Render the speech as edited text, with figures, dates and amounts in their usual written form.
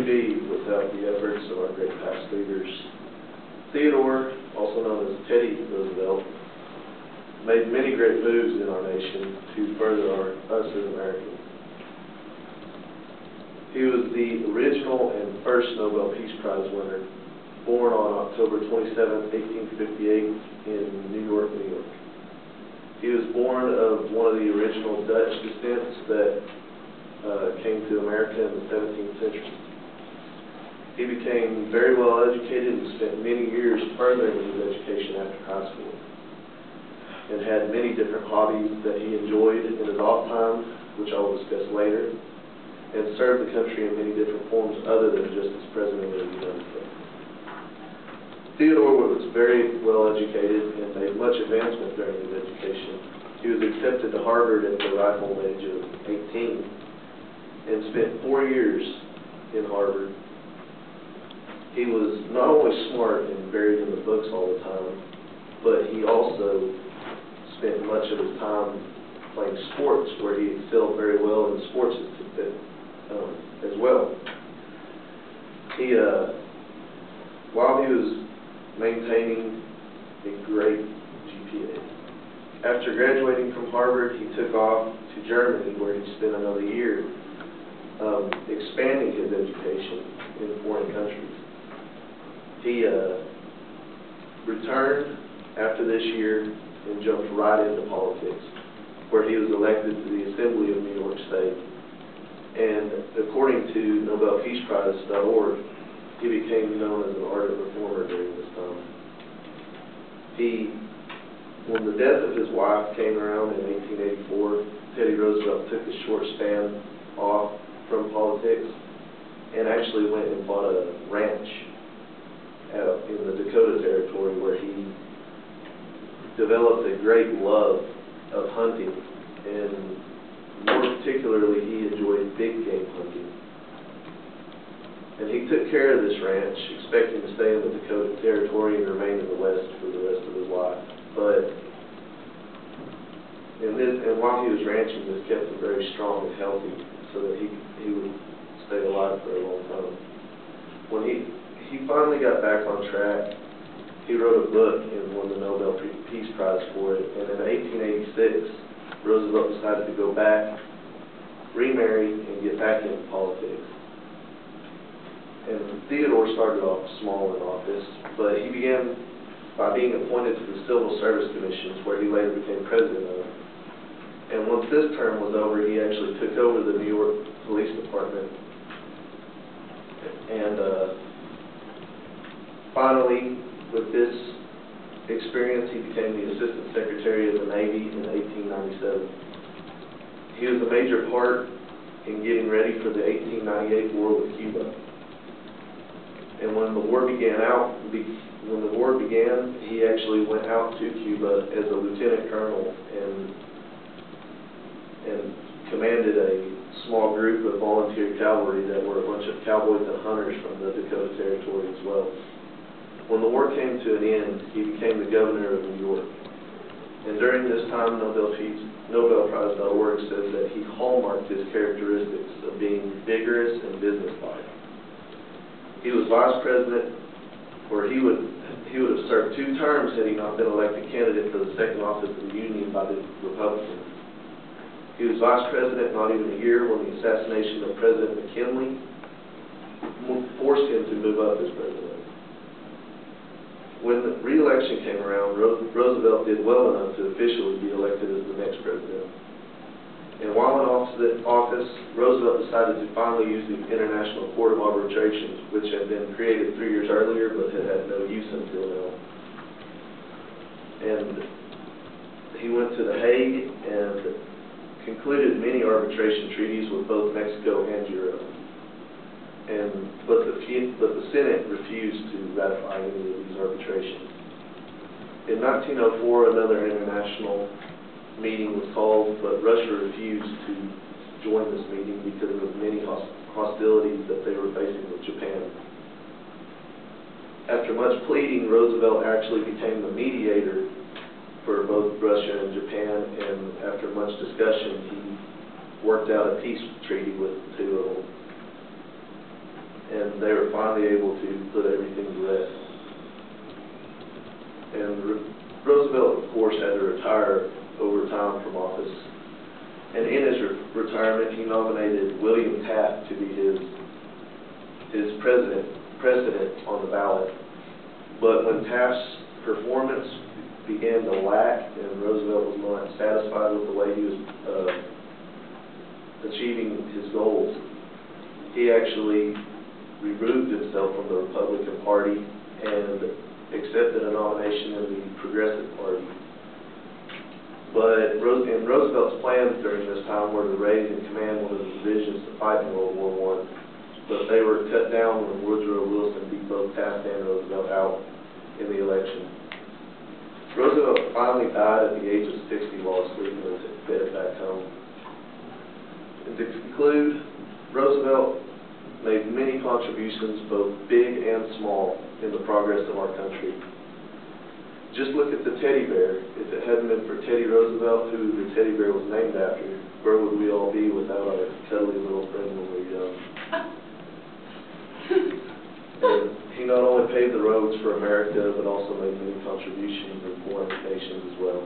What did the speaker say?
wouldn't be without the efforts of our great past leaders. Theodore, also known as Teddy Roosevelt, made many great moves in our nation to further us as Americans. He was the original and first Nobel Peace Prize winner, born on October 27, 1858 in New York, New York. He was born of one of the original Dutch descents that came to America in the 17th century. He became very well educated and spent many years furthering his education after high school, and had many different hobbies that he enjoyed in his off time, which I will discuss later, and served the country in many different forms other than just as President of the United States. Theodore was very well educated and made much advancement during his education. He was accepted to Harvard at the ripe old age of 18 and spent 4 years in Harvard. He was not only smart and buried in the books all the time, but he also spent much of his time playing sports, where he excelled very well in sports as well. While he was maintaining a great GPA, after graduating from Harvard, he took off to Germany, where he spent another year expanding his education in foreign countries. He returned after this year and jumped right into politics, where he was elected to the Assembly of New York State. And according to NobelPeacePrize.org, he became known as an ardent reformer during this time. When the death of his wife came around in 1884, Teddy Roosevelt took a short span off from politics and actually went and bought a ranch out in the Dakota Territory, where he developed a great love of hunting, and more particularly he enjoyed big game hunting. And he took care of this ranch, expecting to stay in the Dakota Territory and remain in the West for the rest of his life. But while he was ranching, this kept him very strong and healthy, so that he would stay alive for a long time. When he finally got back on track, he wrote a book and won the Nobel Peace Prize for it. And in 1886, Roosevelt decided to go back, remarry, and get back into politics. And Theodore started off small in office, but he began by being appointed to the Civil Service Commissions, where he later became president of. And once this term was over, he actually took over the New York Police Department. And finally, with this experience, he became the Assistant Secretary of the Navy in 1897. He was a major part in getting ready for the 1898 war with Cuba. And when the war began, he actually went out to Cuba as a lieutenant colonel and commanded a small group of volunteer cavalry that were a bunch of cowboys and hunters from the Dakota Territory as well. When the war came to an end, he became the governor of New York. And during this time, NobelPrize.org says that he hallmarked his characteristics of being vigorous and businesslike. He was vice president, or he would have served 2 terms had he not been elected candidate for the second office of the Union by the Republicans. He was vice president not even a year when the assassination of President McKinley forced him to move up as president. When the re-election came around, Roosevelt did well enough to officially be elected as the next president. And while in office, Roosevelt decided to finally use the International Court of Arbitration, which had been created 3 years earlier but had had no use until now. And he went to The Hague and concluded many arbitration treaties with both Mexico and Europe. But the Senate refused to ratify any of these arbitrations. In 1904, another international meeting was called, but Russia refused to join this meeting because of many hostilities that they were facing with Japan. After much pleading, Roosevelt actually became the mediator for both Russia and Japan, and after much discussion, he worked out a peace treaty with the 2 of them. and they were finally able to put everything to rest. And Roosevelt, of course, had to retire over time from office. And in his retirement, he nominated William Taft to be his president on the ballot. But when Taft's performance began to lack and Roosevelt was not satisfied with the way he was achieving his goals, he actually removed himself from the Republican Party and accepted a nomination in the Progressive Party. But in Roosevelt's plans during this time were to raise and command one of the divisions to fight in World War I, but they were cut down when Woodrow Wilson beat both Taft and Roosevelt out in the election. Roosevelt finally died at the age of 60 while sleeping in his bed back home. And to conclude, Roosevelt made many contributions, both big and small, in the progress of our country. Just look at the teddy bear. If it hadn't been for Teddy Roosevelt, who the teddy bear was named after, where would we all be without our cuddly little friend when we were young? And he not only paved the roads for America, but also made many contributions in foreign nations as well.